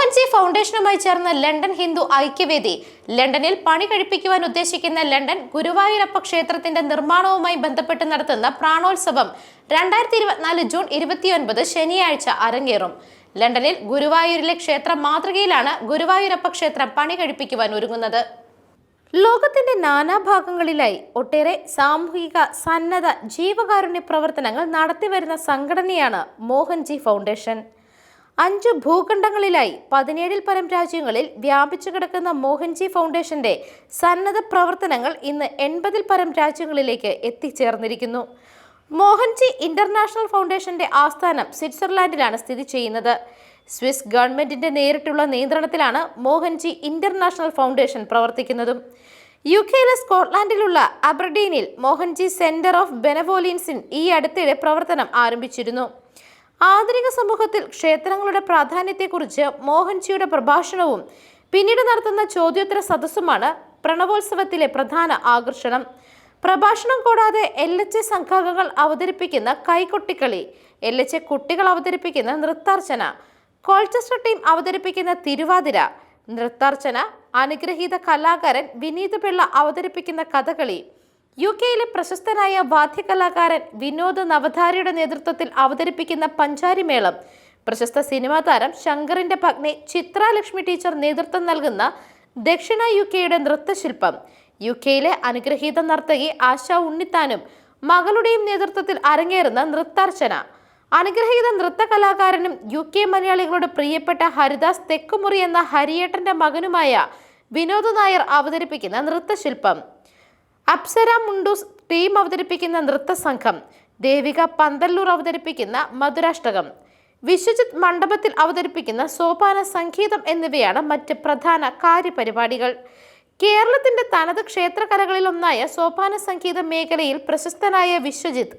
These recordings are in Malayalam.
മോഹൻജി ഫൗണ്ടേഷനുമായി ചേർന്ന് ലണ്ടൻ ഹിന്ദു ഐക്യവേദി ലണ്ടനിൽ പണി കഴിപ്പിക്കുവാൻ ഉദ്ദേശിക്കുന്ന ലണ്ടൻ ഗുരുവായൂരപ്പ ക്ഷേത്രത്തിന്റെ നിർമ്മാണവുമായി ബന്ധപ്പെട്ട് നടത്തുന്ന പ്രാണോത്സവം 2024 ജൂൺ 29 ശനിയാഴ്ച അരങ്ങേറും. ലണ്ടനിൽ ഗുരുവായൂരിലെ ക്ഷേത്ര മാതൃകയിലാണ് ഗുരുവായൂരപ്പ ക്ഷേത്രം പണി കഴിപ്പിക്കുവാൻ ഒരുങ്ങുന്നത്. ലോകത്തിന്റെ നാനാഭാഗങ്ങളിലായി ഒട്ടേറെ സാമൂഹിക സന്നദ്ധ ജീവകാരുണ്യ പ്രവർത്തനങ്ങൾ നടത്തിവരുന്ന സംഘടനയാണ് മോഹൻജി ഫൗണ്ടേഷൻ. 5 ഭൂഖണ്ഡങ്ങളിലായി 17-ൽ പരം രാജ്യങ്ങളിൽ വ്യാപിച്ചു കിടക്കുന്ന മോഹൻജി ഫൗണ്ടേഷന്റെ സന്നദ്ധ പ്രവർത്തനങ്ങൾ ഇന്ന് 80-ൽ പരം രാജ്യങ്ങളിലേക്ക് എത്തിച്ചേർന്നിരിക്കുന്നു. മോഹൻജി ഇന്റർനാഷണൽ ഫൗണ്ടേഷന്റെ ആസ്ഥാനം സ്വിറ്റ്സർലാൻഡിലാണ് സ്ഥിതി ചെയ്യുന്നത്. സ്വിസ് ഗവൺമെന്റിന്റെ നേരിട്ടുള്ള നിയന്ത്രണത്തിലാണ് മോഹൻജി ഇന്റർനാഷണൽ ഫൗണ്ടേഷൻ പ്രവർത്തിക്കുന്നതും. യുകെയിലെ സ്കോട്ട്ലാൻഡിലുള്ള അബർഡീനിൽ മോഹൻജി സെന്റർ ഓഫ് ബെനവോലൻസിൻ ഈ അടുത്തിടെ പ്രവർത്തനം ആരംഭിച്ചിരുന്നു. ആധുനിക സമൂഹത്തിൽ ക്ഷേത്രങ്ങളുടെ പ്രാധാന്യത്തെക്കുറിച്ച് മോഹൻജിയുടെ പ്രഭാഷണവും പിന്നീട് നടത്തുന്ന ചോദ്യോത്തര സദസ്സുമാണ് പ്രണവോത്സവത്തിലെ പ്രധാന ആകർഷണം. പ്രഭാഷണം കൂടാതെ LHA സംഘാംഗങ്ങൾ അവതരിപ്പിക്കുന്ന കൈകൊട്ടിക്കളി, LHA കുട്ടികൾ അവതരിപ്പിക്കുന്ന നൃത്താർച്ചന, കോൾച്ചസ്റ്റർ ടീം അവതരിപ്പിക്കുന്ന തിരുവാതിര, നൃത്താർച്ചന, അനുഗ്രഹീത കലാകാരൻ വിനീത് പിള്ള അവതരിപ്പിക്കുന്ന കഥകളി, യുകെയിലെ പ്രശസ്തനായ വാദ്യകലാകാരൻ വിനോദ് നവധാരിയുടെ നേതൃത്വത്തിൽ അവതരിപ്പിക്കുന്ന പഞ്ചാരിമേളം, പ്രശസ്ത സിനിമാ താരം ശങ്കറിന്റെ പത്നി ചിത്ര ലക്ഷ്മി ടീച്ചർ നേതൃത്വം നൽകുന്ന ദക്ഷിണ യുകെയുടെ നൃത്തശില്പം, യുകെയിലെ അനുഗ്രഹീത നർത്തകി ആശ ഉണ്ണിത്താനും മകളുടെയും നേതൃത്വത്തിൽ അരങ്ങേറുന്ന നൃത്താർച്ചന, അനുഗ്രഹീത നൃത്ത കലാകാരനും UK മലയാളികളുടെ പ്രിയപ്പെട്ട ഹരിദാസ് തെക്കുമുറി എന്ന ഹരിയേട്ടന്റെ മകനുമായ വിനോദ് നായർ അവതരിപ്പിക്കുന്ന നൃത്തശില്പം, അപ്സര മുണ്ടൂസ് ടീം അവതരിപ്പിക്കുന്ന നൃത്തസംഘം, ദേവിക പന്തല്ലൂർ അവതരിപ്പിക്കുന്ന മധുരാഷ്ടകം, വിശ്വജിത്ത് മണ്ഡപത്തിൽ അവതരിപ്പിക്കുന്ന സോപാന സംഗീതം എന്നിവയാണ് മറ്റ് പ്രധാന കാര്യപരിപാടികൾ. കേരളത്തിന്റെ തനത് ക്ഷേത്രകലകളിൽ ഒന്നായ സോപാന സംഗീത മേഖലയിൽ പ്രശസ്തനായ വിശ്വജിത്ത്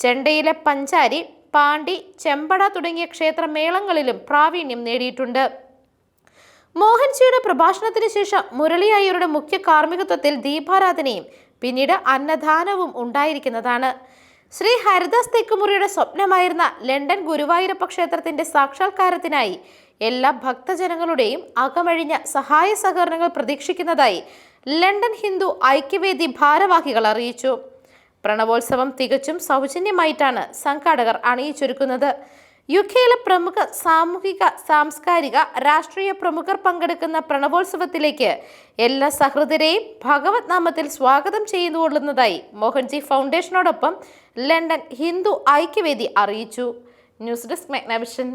ചെണ്ടയിലെ പഞ്ചാരി, പാണ്ടി, ചെമ്പട തുടങ്ങിയ ക്ഷേത്രമേളങ്ങളിലും പ്രാവീണ്യം നേടിയിട്ടുണ്ട്. മോഹൻജിയുടെ പ്രഭാഷണത്തിന് ശേഷം മുരളി അയ്യരുടെ മുഖ്യ കാർമ്മികത്വത്തിൽ ദീപാരാധനയും പിന്നീട് അന്നദാനവും ഉണ്ടായിരിക്കുന്നതാണ്. ശ്രീ ഹരിദാസ് തെക്കുമുറിയുടെ സ്വപ്നമായിരുന്ന ലണ്ടൻ ഗുരുവായൂരപ്പ ക്ഷേത്രത്തിന്റെ സാക്ഷാത്കാരത്തിനായി എല്ലാ ഭക്തജനങ്ങളുടെയും അകമഴിഞ്ഞ സഹായ സഹകരണങ്ങൾ പ്രതീക്ഷിക്കുന്നതായി ലണ്ടൻ ഹിന്ദു ഐക്യവേദി ഭാരവാഹികൾ അറിയിച്ചു. പ്രണവോത്സവം തികച്ചും സൗജന്യമായിട്ടാണ് സംഘാടകർ അണിയിച്ചൊരുക്കുന്നത്. യുകെയിലെ പ്രമുഖ സാമൂഹിക, സാംസ്കാരിക, രാഷ്ട്രീയ പ്രമുഖർ പങ്കെടുക്കുന്ന പ്രണവോത്സവത്തിലേക്ക് എല്ലാ സഹൃദരെയും ഭഗവത് നാമത്തിൽ സ്വാഗതം ചെയ്തുകൊള്ളുന്നതായി മോഹൻജി ഫൗണ്ടേഷനോടൊപ്പം ലണ്ടൻ ഹിന്ദു ഐക്യവേദി അറിയിച്ചു. News desk മെഗ്നവിഷൻ.